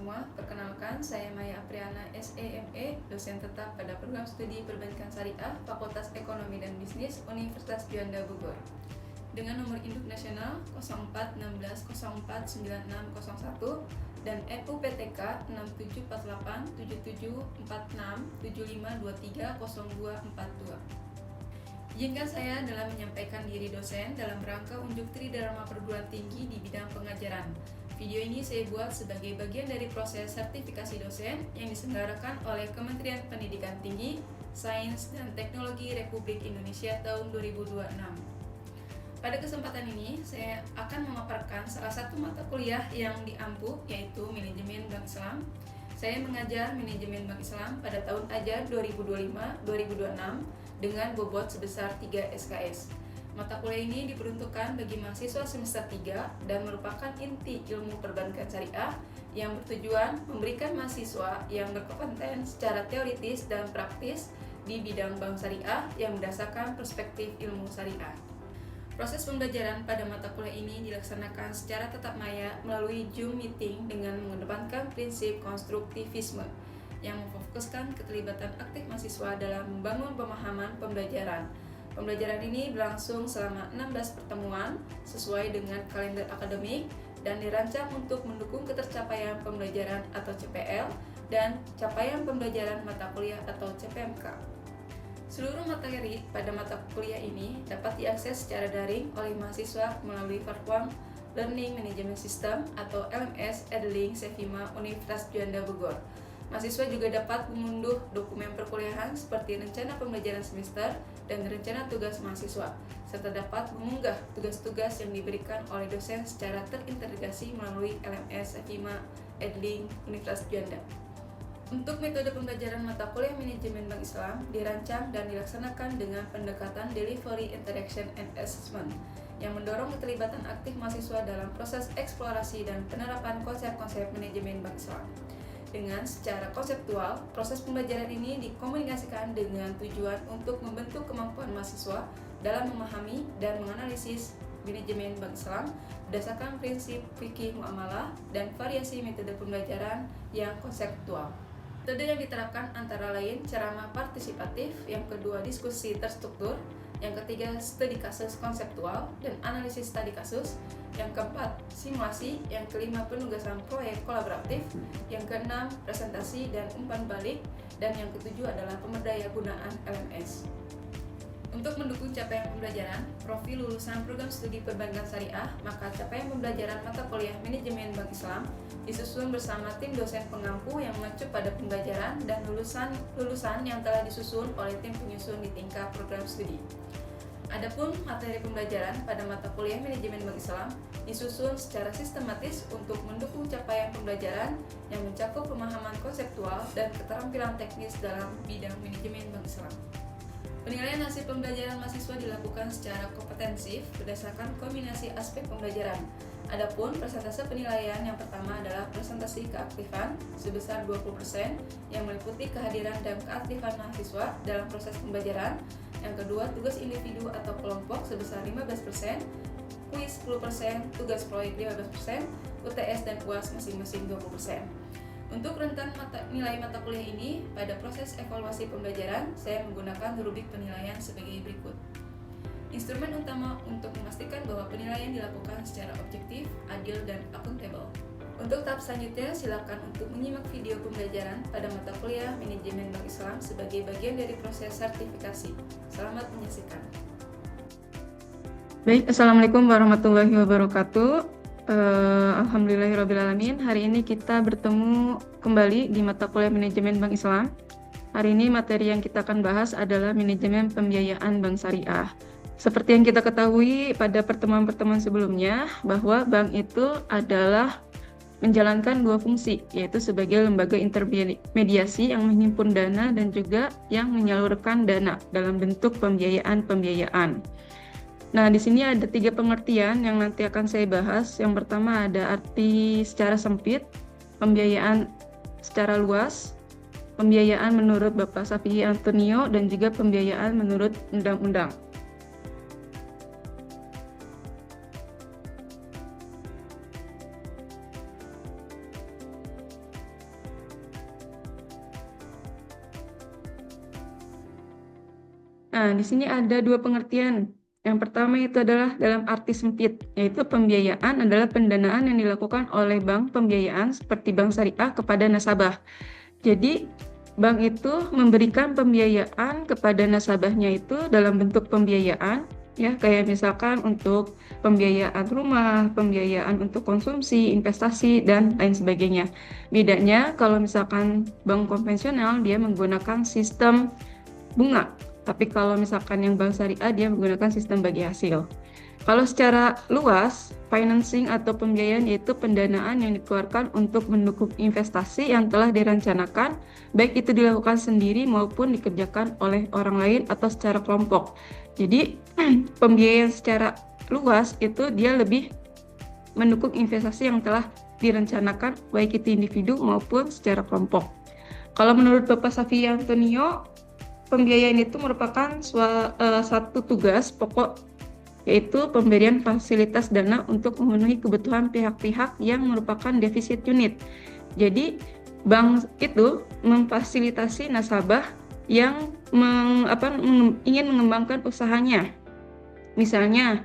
semua, perkenalkan saya Maya Apriana SEME, dosen tetap pada program studi Perbankan Syariah Fakultas Ekonomi dan Bisnis Universitas Juanda Bogor. Dengan nomor induk nasional 0416049601 dan NUPTK 6748774675230242. Izinkan saya dalam menyampaikan diri dosen dalam rangka unjuk tridharma perguruan tinggi di bidang pengajaran. Video ini saya buat sebagai bagian dari proses sertifikasi dosen yang diselenggarakan oleh Kementerian Pendidikan Tinggi, Sains, dan Teknologi Republik Indonesia tahun 2026. Pada kesempatan ini, saya akan memaparkan salah satu mata kuliah yang diampu, yaitu Manajemen Bank Islam. Saya mengajar Manajemen Bank Islam pada tahun ajar 2025-2026 dengan bobot sebesar 3 SKS. Mata kuliah ini diperuntukkan bagi mahasiswa semester 3 dan merupakan inti ilmu perbankan syariah yang bertujuan memberikan mahasiswa yang berkompeten secara teoritis dan praktis di bidang bank syariah yang berdasarkan perspektif ilmu syariah. Proses pembelajaran pada mata kuliah ini dilaksanakan secara tatap maya melalui Zoom meeting dengan mengedepankan prinsip konstruktivisme yang memfokuskan keterlibatan aktif mahasiswa dalam membangun pemahaman pembelajaran. Pembelajaran ini berlangsung selama 16 pertemuan sesuai dengan kalender akademik dan dirancang untuk mendukung ketercapaian pembelajaran atau CPL dan capaian pembelajaran mata kuliah atau CPMK. Seluruh materi pada mata kuliah ini dapat diakses secara daring oleh mahasiswa melalui platform Learning Management System atau LMS Edling Sevima Universitas Juanda Bogor. Mahasiswa juga dapat mengunduh dokumen perkuliahan seperti rencana pembelajaran semester dan rencana tugas mahasiswa, serta dapat mengunggah tugas-tugas yang diberikan oleh dosen secara terintegrasi melalui LMS Sevima Edling Universitas Juanda. Untuk metode pembelajaran mata kuliah Manajemen Bank Islam dirancang dan dilaksanakan dengan pendekatan Delivery Interaction and Assessment yang mendorong keterlibatan aktif mahasiswa dalam proses eksplorasi dan penerapan konsep-konsep manajemen bank Islam. Dengan secara konseptual, proses pembelajaran ini dikomunikasikan dengan tujuan untuk membentuk kemampuan mahasiswa dalam memahami dan menganalisis manajemen bank Islam berdasarkan prinsip fikih muamalah dan variasi metode pembelajaran yang konseptual. Metode yang diterapkan antara lain ceramah partisipatif, yang kedua diskusi terstruktur, yang ketiga studi kasus konseptual dan analisis studi kasus, yang keempat simulasi, yang kelima penugasan proyek kolaboratif, yang keenam presentasi dan umpan balik, dan yang ketujuh adalah pemberdaya gunaan LMS. Untuk mendukung capaian pembelajaran profil lulusan program studi perbankan syariah, maka capaian pembelajaran mata kuliah Manajemen Bank Islam disusun bersama tim dosen pengampu yang mengacu pada pembelajaran dan lulusan yang telah disusun oleh tim penyusun di tingkat program studi. Adapun materi pembelajaran pada mata kuliah Manajemen Bank Islam disusun secara sistematis untuk mendukung capaian pembelajaran yang mencakup pemahaman konseptual dan keterampilan teknis dalam bidang manajemen bank Islam. Penilaian hasil pembelajaran mahasiswa dilakukan secara kompetensif berdasarkan kombinasi aspek pembelajaran. Adapun persentase penilaian yang pertama adalah presentasi keaktifan sebesar 20% yang meliputi kehadiran dan keaktifan mahasiswa dalam proses pembelajaran. Yang kedua, tugas individu atau kelompok sebesar 15%, kuis 10%, tugas proyek 15%, UTS dan UAS masing-masing 20%. Untuk rentan nilai mata kuliah ini, pada proses evaluasi pembelajaran, saya menggunakan rubrik penilaian sebagai berikut. Instrumen utama untuk memastikan bahwa penilaian dilakukan secara objektif, adil, dan akuntabel. Untuk tahap selanjutnya, silakan untuk menyimak video pembelajaran pada mata kuliah Manajemen Bank Islam sebagai bagian dari proses sertifikasi. Selamat menyaksikan. Baik, Assalamualaikum warahmatullahi wabarakatuh. Alhamdulillahirrabbilalamin. Hari ini kita bertemu kembali di mata kuliah Manajemen Bank Islam. Hari ini materi yang kita akan bahas adalah Manajemen Pembiayaan Bank Syariah. Seperti yang kita ketahui pada pertemuan-pertemuan sebelumnya, bahwa bank itu adalah menjalankan dua fungsi, yaitu sebagai lembaga intermediasi yang menghimpun dana dan juga yang menyalurkan dana dalam bentuk pembiayaan. Nah, di sini ada 3 pengertian yang nanti akan saya bahas. Yang pertama ada arti secara sempit, pembiayaan secara luas, pembiayaan menurut Bapak Safi'i Antonio, dan juga pembiayaan menurut undang-undang. Nah, di sini ada dua pengertian. Yang pertama itu adalah dalam arti sempit, yaitu pembiayaan adalah pendanaan yang dilakukan oleh bank pembiayaan seperti bank syariah kepada nasabah. Jadi, bank itu memberikan pembiayaan kepada nasabahnya itu dalam bentuk pembiayaan, ya, kayak misalkan untuk pembiayaan rumah, pembiayaan untuk konsumsi, investasi, dan lain sebagainya. Bedanya, kalau misalkan bank konvensional, dia menggunakan sistem bunga. Tapi kalau misalkan yang bank syariah, dia menggunakan sistem bagi hasil. Kalau secara luas, financing atau pembiayaan yaitu pendanaan yang dikeluarkan untuk mendukung investasi yang telah direncanakan, baik itu dilakukan sendiri maupun dikerjakan oleh orang lain atau secara kelompok. Jadi, pembiayaan secara luas itu dia lebih mendukung investasi yang telah direncanakan, baik itu individu maupun secara kelompok. Kalau menurut Bapak Safi Antonio, pembiayaan itu merupakan satu tugas pokok, yaitu pemberian fasilitas dana untuk memenuhi kebutuhan pihak-pihak yang merupakan defisit unit. Jadi, bank itu memfasilitasi nasabah yang ingin mengembangkan usahanya. Misalnya,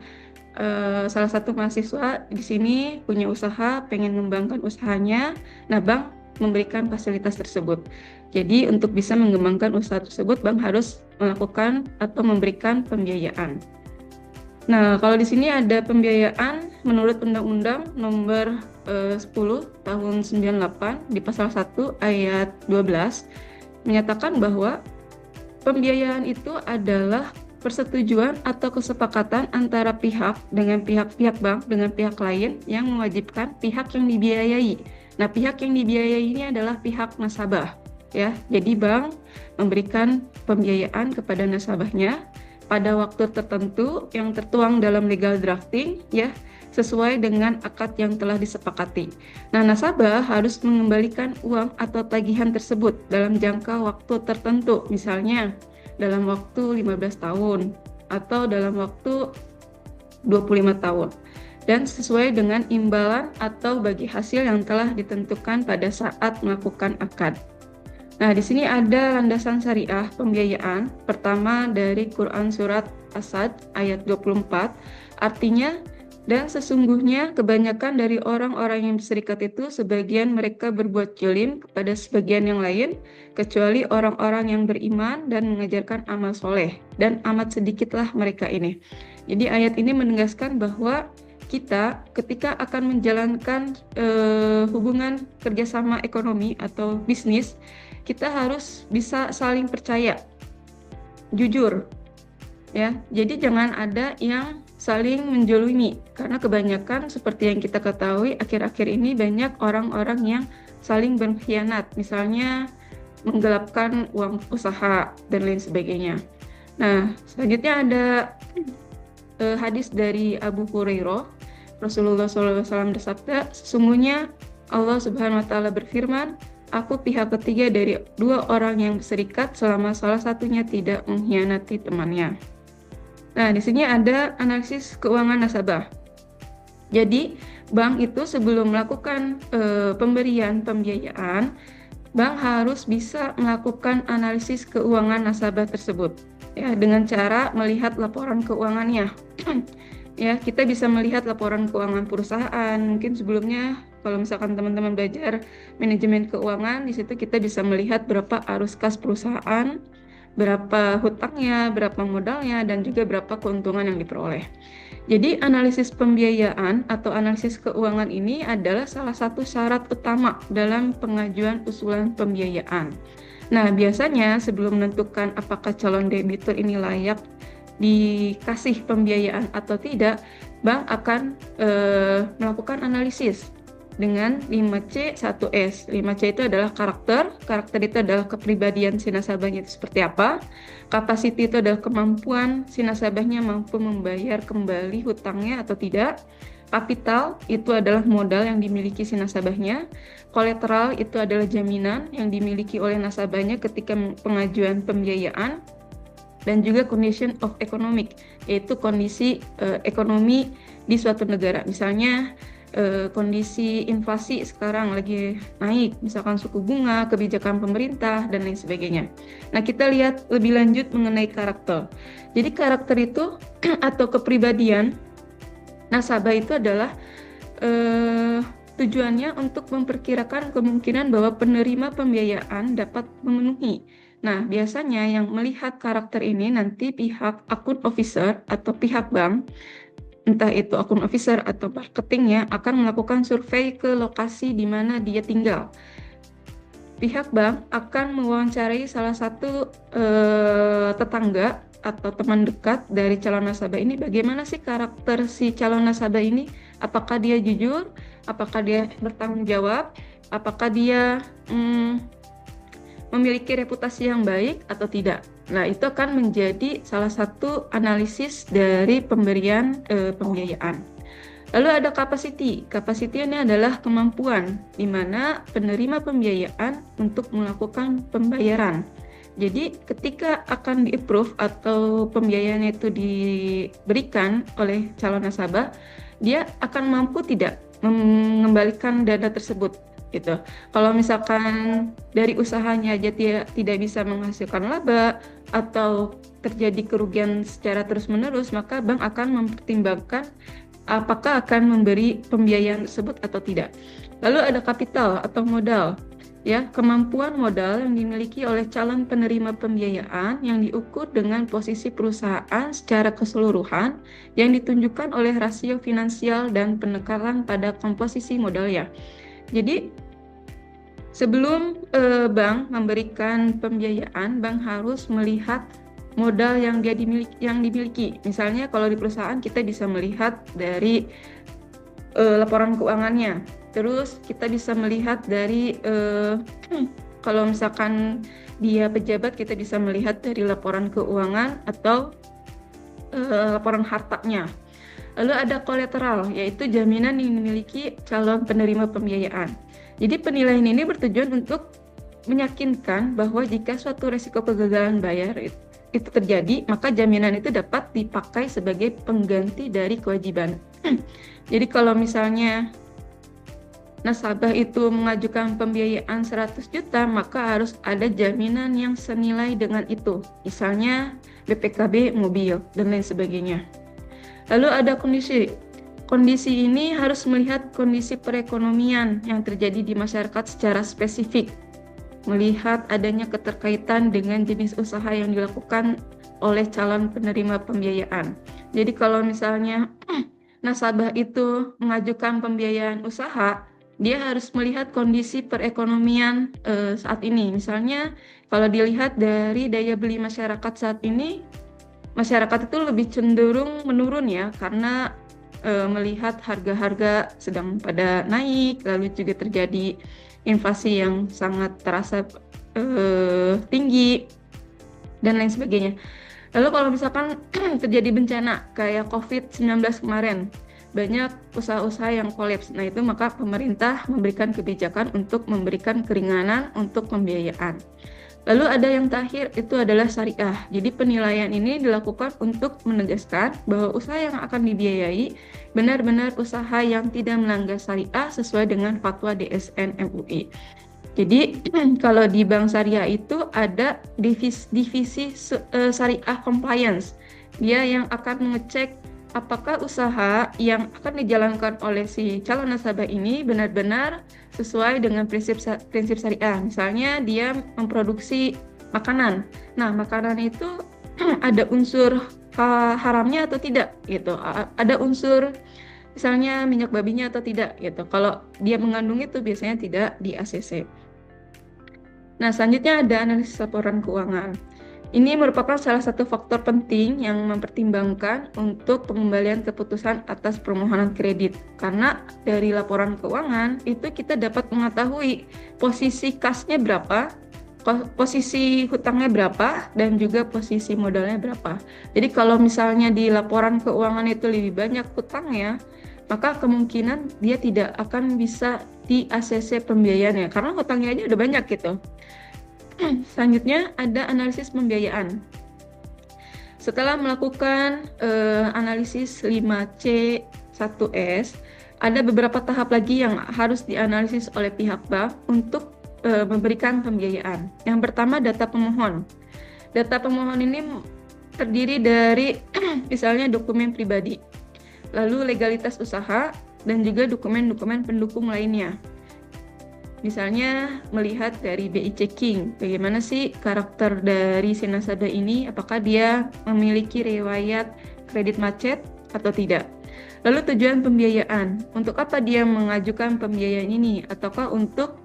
salah satu mahasiswa di sini punya usaha, pengen mengembangkan usahanya, nah bank memberikan fasilitas tersebut. Jadi untuk bisa mengembangkan usaha tersebut, bank harus melakukan atau memberikan pembiayaan. Nah, kalau di sini ada pembiayaan menurut Undang-Undang Nomor 10 Tahun 98 di Pasal 1 Ayat 12 menyatakan bahwa pembiayaan itu adalah persetujuan atau kesepakatan antara pihak dengan pihak bank dengan pihak lain yang mewajibkan pihak yang dibiayai. Nah, pihak yang dibiayai ini adalah pihak nasabah, ya. Jadi bank memberikan pembiayaan kepada nasabahnya pada waktu tertentu yang tertuang dalam legal drafting, ya, sesuai dengan akad yang telah disepakati. Nah, nasabah harus mengembalikan uang atau tagihan tersebut dalam jangka waktu tertentu, misalnya dalam waktu 15 tahun atau dalam waktu 25 tahun. Dan sesuai dengan imbalan atau bagi hasil yang telah ditentukan pada saat melakukan akad. Nah, di sini ada landasan syariah pembiayaan. Pertama dari Quran Surat As-Sad ayat 24, artinya, dan sesungguhnya kebanyakan dari orang-orang yang berserikat itu sebagian mereka berbuat zalim kepada sebagian yang lain, kecuali orang-orang yang beriman dan mengajarkan amal soleh, dan amat sedikitlah mereka ini. Jadi ayat ini menegaskan bahwa kita ketika akan menjalankan hubungan kerjasama ekonomi atau bisnis, kita harus bisa saling percaya, jujur, ya. Jadi jangan ada yang saling menjolimi, karena kebanyakan seperti yang kita ketahui akhir-akhir ini banyak orang-orang yang saling berkhianat, misalnya menggelapkan uang usaha dan lain sebagainya. Nah, selanjutnya ada hadis dari Abu Hurairah. Rasulullah SAW bersabda, sesungguhnya Allah Subhanahu wa Ta'ala berfirman, aku pihak ketiga dari dua orang yang berserikat selama salah satunya tidak mengkhianati temannya. Nah, di sini ada analisis keuangan nasabah. Jadi, bank itu sebelum melakukan pemberian pembiayaan, bank harus bisa melakukan analisis keuangan nasabah tersebut, ya, dengan cara melihat laporan keuangannya. Ya, kita bisa melihat laporan keuangan perusahaan. Mungkin sebelumnya kalau misalkan teman-teman belajar manajemen keuangan, di situ kita bisa melihat berapa arus kas perusahaan, berapa hutangnya, berapa modalnya, dan juga berapa keuntungan yang diperoleh. Jadi analisis pembiayaan atau analisis keuangan ini adalah salah satu syarat utama dalam pengajuan usulan pembiayaan. Nah, biasanya sebelum menentukan apakah calon debitur ini layak dikasih pembiayaan atau tidak, bank akan melakukan analisis dengan 5C 1S. 5C itu adalah karakter itu adalah kepribadian si nasabahnya itu seperti apa. Capacity itu adalah kemampuan si nasabahnya mampu membayar kembali hutangnya atau tidak. Kapital itu adalah modal yang dimiliki si nasabahnya. Kolateral itu adalah jaminan yang dimiliki oleh nasabahnya ketika pengajuan pembiayaan. Dan juga condition of economic, yaitu kondisi ekonomi di suatu negara. Misalnya kondisi inflasi sekarang lagi naik, misalkan suku bunga, kebijakan pemerintah, dan lain sebagainya. Nah, kita lihat lebih lanjut mengenai karakter. Jadi karakter itu atau kepribadian nasabah itu adalah tujuannya untuk memperkirakan kemungkinan bahwa penerima pembiayaan dapat memenuhi. Nah, biasanya yang melihat karakter ini nanti pihak akun officer atau pihak bank, entah itu akun officer atau marketingnya, akan melakukan survei ke lokasi di mana dia tinggal. Pihak bank akan mewawancarai salah satu tetangga atau teman dekat dari calon nasabah ini, bagaimana sih karakter si calon nasabah ini, apakah dia jujur, apakah dia bertanggung jawab, apakah dia memiliki reputasi yang baik atau tidak. Nah, itu akan menjadi salah satu analisis dari pemberian pembiayaan. Lalu ada capacity. Capacity ini adalah kemampuan di mana penerima pembiayaan untuk melakukan pembayaran. Jadi ketika akan di-approve atau pembiayaannya itu diberikan oleh calon nasabah, dia akan mampu tidak mengembalikan dana tersebut gitu. Kalau misalkan dari usahanya aja tidak bisa menghasilkan laba atau terjadi kerugian secara terus-menerus, maka bank akan mempertimbangkan apakah akan memberi pembiayaan tersebut atau tidak. Lalu ada kapital atau modal. Ya, kemampuan modal yang dimiliki oleh calon penerima pembiayaan yang diukur dengan posisi perusahaan secara keseluruhan yang ditunjukkan oleh rasio finansial dan penekanan pada komposisi modalnya. Jadi sebelum bank memberikan pembiayaan, bank harus melihat modal yang dimiliki. Misalnya kalau di perusahaan kita bisa melihat dari laporan keuangannya. Terus kita bisa melihat dari kalau misalkan dia pejabat, kita bisa melihat dari laporan keuangan atau laporan hartanya. Lalu ada kolateral, yaitu jaminan yang dimiliki calon penerima pembiayaan. Jadi penilaian ini bertujuan untuk meyakinkan bahwa jika suatu risiko kegagalan bayar itu terjadi, maka jaminan itu dapat dipakai sebagai pengganti dari kewajiban. Jadi kalau misalnya nasabah itu mengajukan pembiayaan 100 juta, maka harus ada jaminan yang senilai dengan itu. Misalnya BPKB mobil dan lain sebagainya. Lalu ada kondisi. Kondisi ini harus melihat kondisi perekonomian yang terjadi di masyarakat secara spesifik. Melihat adanya keterkaitan dengan jenis usaha yang dilakukan oleh calon penerima pembiayaan. Jadi kalau misalnya nasabah itu mengajukan pembiayaan usaha, dia harus melihat kondisi perekonomian saat ini. Misalnya kalau dilihat dari daya beli masyarakat saat ini, masyarakat itu lebih cenderung menurun ya, karena melihat harga-harga sedang pada naik, lalu juga terjadi inflasi yang sangat terasa tinggi dan lain sebagainya. Lalu kalau misalkan terjadi bencana kayak COVID-19 kemarin, banyak usaha-usaha yang kolaps. Nah, itu maka pemerintah memberikan kebijakan untuk memberikan keringanan untuk pembiayaan. Lalu ada yang terakhir, itu adalah syariah. Jadi penilaian ini dilakukan untuk menegaskan bahwa usaha yang akan dibiayai benar-benar usaha yang tidak melanggar syariah sesuai dengan fatwa DSN MUI. Jadi kalau di bank syariah itu ada divisi syariah compliance. Dia yang akan mengecek apakah usaha yang akan dijalankan oleh si calon nasabah ini benar-benar sesuai dengan prinsip syariah. Misalnya dia memproduksi makanan. Nah, makanan itu ada unsur haramnya atau tidak gitu. Ada unsur misalnya minyak babinya atau tidak gitu. Kalau dia mengandung itu biasanya tidak di ACC. Nah, selanjutnya ada analisis laporan keuangan. Ini merupakan salah satu faktor penting yang mempertimbangkan untuk pengembalian keputusan atas permohonan kredit. Karena dari laporan keuangan itu kita dapat mengetahui posisi kasnya berapa, posisi hutangnya berapa, dan juga posisi modalnya berapa. Jadi kalau misalnya di laporan keuangan itu lebih banyak hutangnya, maka kemungkinan dia tidak akan bisa di ACC pembiayaannya karena hutangnya aja udah banyak gitu. Selanjutnya ada analisis pembiayaan. Setelah melakukan analisis 5C1S, ada beberapa tahap lagi yang harus dianalisis oleh pihak bank untuk memberikan pembiayaan. Yang pertama, data pemohon. Data pemohon ini terdiri dari misalnya dokumen pribadi, lalu legalitas usaha, dan juga dokumen-dokumen pendukung lainnya. Misalnya melihat dari BI checking, bagaimana sih karakter dari si nasabah ini, apakah dia memiliki riwayat kredit macet atau tidak. Lalu tujuan pembiayaan, untuk apa dia mengajukan pembiayaan ini? Ataukah untuk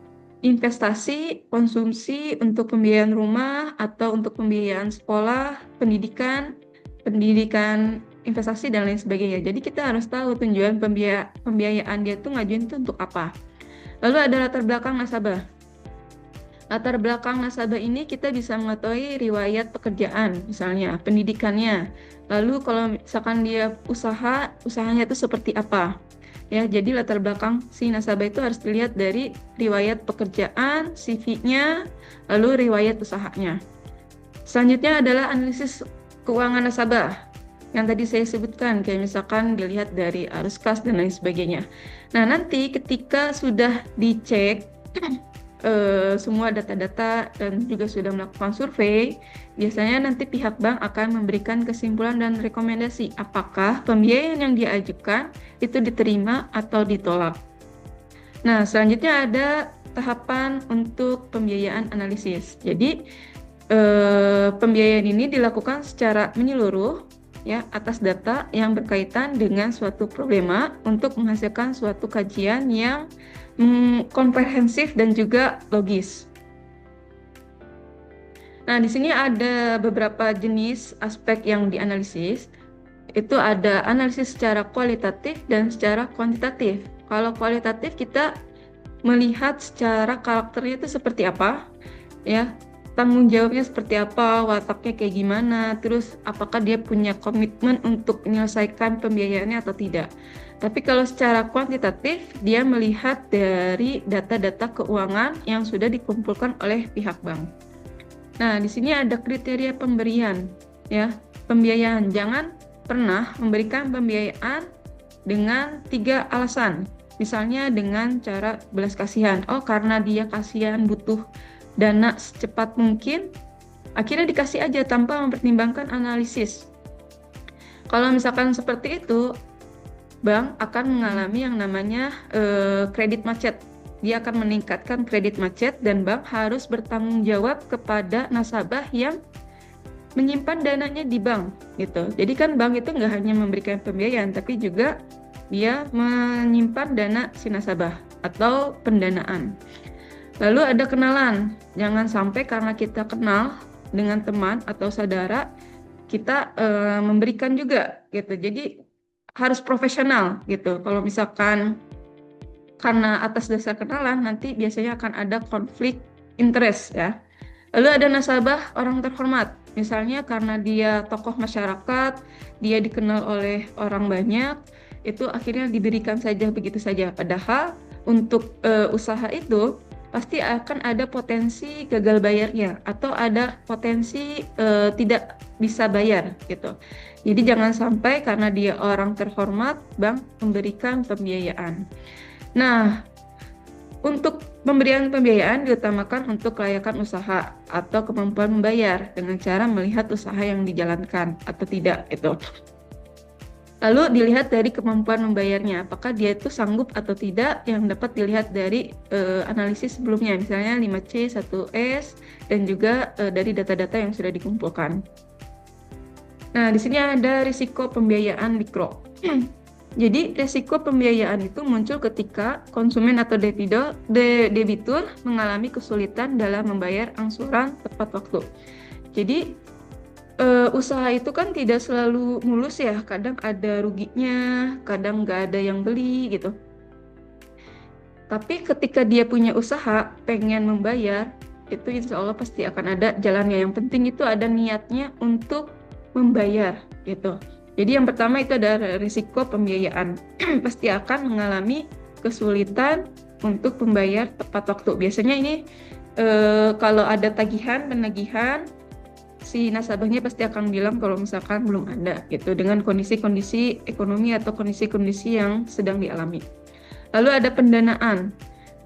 investasi, konsumsi, untuk pembiayaan rumah, atau untuk pembiayaan sekolah, pendidikan, investasi, dan lain sebagainya. Jadi kita harus tahu tujuan pembiayaan dia tuh ngajuin itu untuk apa. Lalu ada latar belakang nasabah. Latar belakang nasabah ini kita bisa mengetahui riwayat pekerjaan, misalnya pendidikannya. Lalu kalau misalkan dia usahanya itu seperti apa? Ya, jadi latar belakang si nasabah itu harus dilihat dari riwayat pekerjaan, CV-nya, lalu riwayat usahanya. Selanjutnya adalah analisis keuangan nasabah yang tadi saya sebutkan, kayak misalkan dilihat dari arus kas dan lain sebagainya. Nah, nanti ketika sudah dicek semua data-data dan juga sudah melakukan survei, biasanya nanti pihak bank akan memberikan kesimpulan dan rekomendasi apakah pembiayaan yang diajukan itu diterima atau ditolak. Nah, selanjutnya ada tahapan untuk pembiayaan analisis. Jadi, pembiayaan ini dilakukan secara menyeluruh ya atas data yang berkaitan dengan suatu problema untuk menghasilkan suatu kajian yang komprehensif dan juga logis. Nah, di sini ada beberapa jenis aspek yang dianalisis. Itu ada analisis secara kualitatif dan secara kuantitatif. Kalau kualitatif kita melihat secara karakternya itu seperti apa, ya, tanggung jawabnya seperti apa, wataknya kayak gimana, terus apakah dia punya komitmen untuk menyelesaikan pembiayaannya atau tidak. Tapi kalau secara kuantitatif, dia melihat dari data-data keuangan yang sudah dikumpulkan oleh pihak bank. Nah, di sini ada kriteria pemberian, ya, pembiayaan. Jangan pernah memberikan pembiayaan dengan 3 alasan. Misalnya dengan cara belas kasihan. Oh, karena dia kasihan butuh dana secepat mungkin, akhirnya dikasih aja tanpa mempertimbangkan analisis. Kalau misalkan seperti itu, bank akan mengalami yang namanya kredit macet. Dia akan meningkatkan kredit macet dan bank harus bertanggung jawab kepada nasabah yang menyimpan dananya di bank gitu. Jadi kan bank itu nggak hanya memberikan pembiayaan, tapi juga dia menyimpan dana si nasabah atau pendanaan. Lalu ada kenalan. Jangan sampai karena kita kenal dengan teman atau saudara, kita memberikan juga gitu. Jadi harus profesional gitu. Kalau misalkan karena atas dasar kenalan, nanti biasanya akan ada konflik interest ya. Lalu ada nasabah orang terhormat. Misalnya karena dia tokoh masyarakat, dia dikenal oleh orang banyak, itu akhirnya diberikan saja begitu saja. Padahal untuk usaha itu pasti akan ada potensi gagal bayarnya atau ada potensi tidak bisa bayar gitu. Jadi jangan sampai karena dia orang terhormat, bank memberikan pembiayaan. Nah, untuk pemberian pembiayaan diutamakan untuk kelayakan usaha atau kemampuan membayar dengan cara melihat usaha yang dijalankan atau tidak itu. Lalu dilihat dari kemampuan membayarnya, apakah dia itu sanggup atau tidak, yang dapat dilihat dari analisis sebelumnya, misalnya 5C, 1S, dan juga dari data-data yang sudah dikumpulkan. Nah, di sini ada risiko pembiayaan mikro. Jadi, risiko pembiayaan itu muncul ketika konsumen atau debitur mengalami kesulitan dalam membayar angsuran tepat waktu. Jadi, usaha itu kan tidak selalu mulus ya, kadang ada ruginya, kadang nggak ada yang beli gitu. Tapi ketika dia punya usaha, pengen membayar, itu insya Allah pasti akan ada jalannya. Yang penting itu ada niatnya untuk membayar gitu. Jadi yang pertama itu ada risiko pembiayaan. Pasti akan mengalami kesulitan untuk membayar tepat waktu. Biasanya ini kalau ada penagihan, si nasabahnya pasti akan bilang kalau misalkan belum ada gitu, dengan kondisi-kondisi ekonomi atau kondisi-kondisi yang sedang dialami. Lalu ada pendanaan.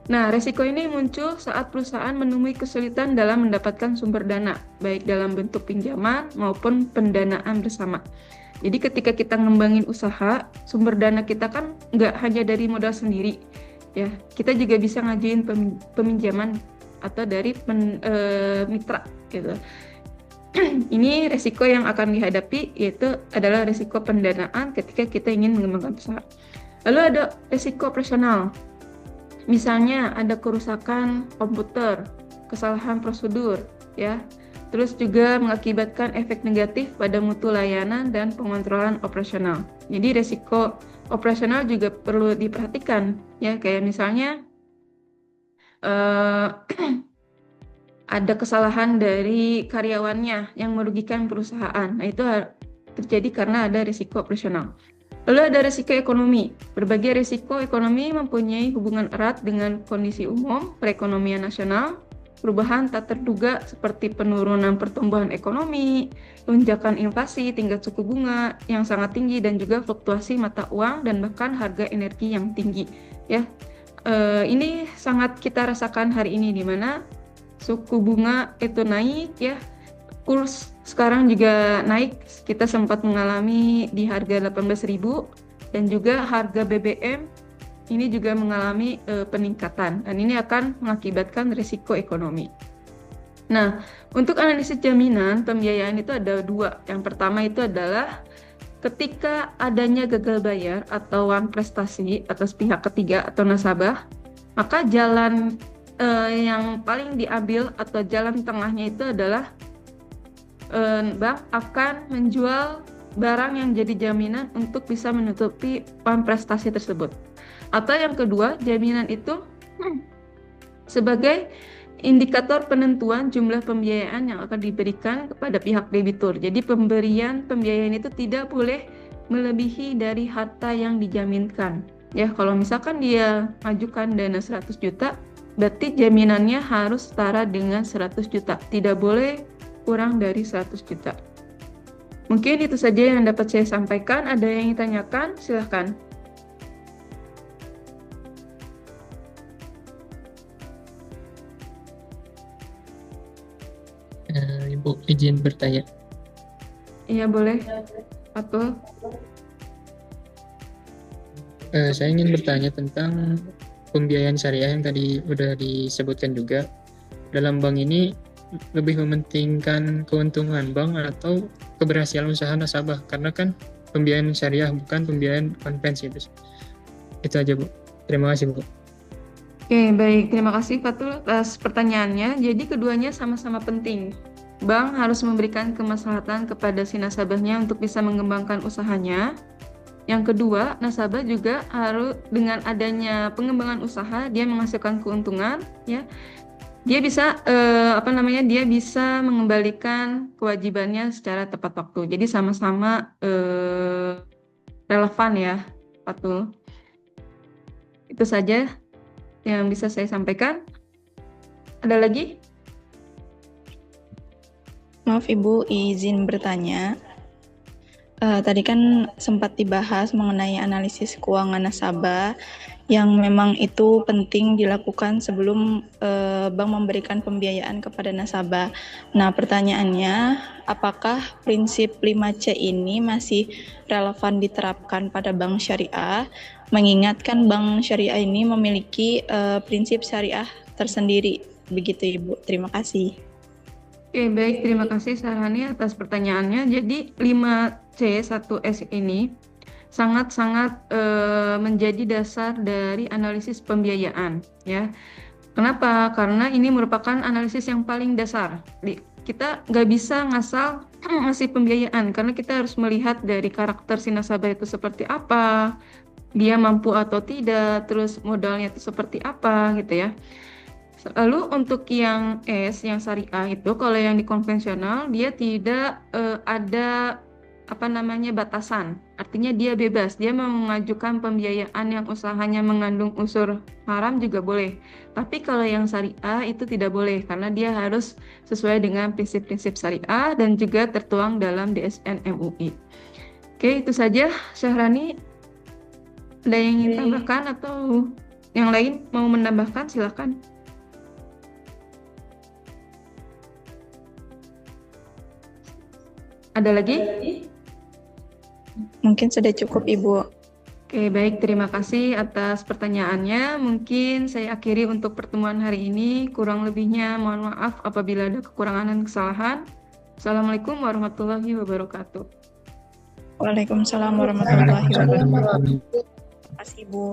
Nah, resiko ini muncul saat perusahaan menemui kesulitan dalam mendapatkan sumber dana, baik dalam bentuk pinjaman maupun pendanaan bersama. Jadi ketika kita ngembangin usaha, sumber dana kita kan nggak hanya dari modal sendiri, ya. Kita juga bisa ngajuin peminjaman atau dari mitra, gitu. Ini resiko yang akan dihadapi, yaitu adalah resiko pendanaan ketika kita ingin mengembangkan usaha. Lalu ada resiko operasional. Misalnya ada kerusakan komputer, kesalahan prosedur, ya. Terus juga mengakibatkan efek negatif pada mutu layanan dan pengontrolan operasional. Jadi resiko operasional juga perlu diperhatikan, ya. Kayak misalnya ada kesalahan dari karyawannya yang merugikan perusahaan. Nah, itu terjadi karena ada risiko operasional. Lalu ada risiko ekonomi. Berbagai risiko ekonomi mempunyai hubungan erat dengan kondisi umum perekonomian nasional, perubahan tak terduga seperti penurunan pertumbuhan ekonomi, lonjakan inflasi, tingkat suku bunga yang sangat tinggi, dan juga fluktuasi mata uang dan bahkan harga energi yang tinggi. Ya, ini sangat kita rasakan hari ini di mana suku bunga itu naik, ya. Kurs sekarang juga naik, kita sempat mengalami di harga 18.000, dan juga harga BBM ini juga mengalami peningkatan, dan ini akan mengakibatkan risiko ekonomi. Nah, untuk analisis jaminan pembiayaan itu ada dua. Yang pertama itu adalah ketika adanya gagal bayar atau uang prestasi atas pihak ketiga atau nasabah, maka jalan yang paling diambil atau jalan tengahnya itu adalah bank akan menjual barang yang jadi jaminan untuk bisa menutupi uang prestasi tersebut. Atau yang kedua, jaminan itu sebagai indikator penentuan jumlah pembiayaan yang akan diberikan kepada pihak debitur. Jadi pemberian pembiayaan itu tidak boleh melebihi dari harta yang dijaminkan. Ya, kalau misalkan dia ajukan dana 100 juta, berarti jaminannya harus setara dengan 100 juta. Tidak boleh kurang dari 100 juta. Mungkin itu saja yang dapat saya sampaikan. Ada yang ditanyakan? Silahkan. Ibu izin bertanya. Iya, boleh. Atau Saya ingin bertanya tentang pembiayaan syariah yang tadi udah disebutkan juga. Dalam bank ini lebih mementingkan keuntungan bank atau keberhasilan usaha nasabah, karena kan pembiayaan syariah bukan pembiayaan konvensi. Itu aja, Bu. Terima kasih, Bu. Oke, baik. Terima kasih Fatul atas pertanyaannya. Jadi keduanya sama-sama penting. Bank harus memberikan kemaslahatan kepada si nasabahnya untuk bisa mengembangkan usahanya. Yang kedua, nasabah juga harus, dengan adanya pengembangan usaha, dia menghasilkan keuntungan, ya. Dia bisa dia bisa mengembalikan kewajibannya secara tepat waktu. Jadi sama-sama relevan, ya, Fatul. Itu saja yang bisa saya sampaikan. Ada lagi? Maaf Ibu, izin bertanya. Tadi kan sempat dibahas mengenai analisis keuangan nasabah yang memang itu penting dilakukan sebelum bank memberikan pembiayaan kepada nasabah. Nah, pertanyaannya, apakah prinsip 5C ini masih relevan diterapkan pada bank syariah? Mengingatkan bank syariah ini memiliki prinsip syariah tersendiri. Begitu Ibu, terima kasih. Oke, baik. Terima kasih Sarhani atas pertanyaannya. Jadi 5C1S ini sangat-sangat menjadi dasar dari analisis pembiayaan, ya. Kenapa? Karena ini merupakan analisis yang paling dasar. Kita nggak bisa ngasal ngasih pembiayaan, karena kita harus melihat dari karakter si nasabah itu seperti apa, dia mampu atau tidak, terus modalnya itu seperti apa, gitu ya. Lalu untuk yang S, yang syariah itu, kalau yang di konvensional dia tidak ada batasan. Artinya dia bebas, dia mau mengajukan pembiayaan yang usahanya mengandung unsur haram juga boleh. Tapi kalau yang syariah itu tidak boleh, karena dia harus sesuai dengan prinsip-prinsip syariah dan juga tertuang dalam DSN MUI. Oke, itu saja Syahrani. Ada yang ingin tambahkan atau yang lain mau menambahkan? Silakan. Ada lagi? Mungkin sudah cukup, Ibu. Oke, baik. Terima kasih atas pertanyaannya. Mungkin saya akhiri untuk pertemuan hari ini. Kurang lebihnya mohon maaf apabila ada kekurangan dan kesalahan. Assalamualaikum warahmatullahi wabarakatuh. Waalaikumsalam warahmatullahi wabarakatuh. Terima kasih, Ibu.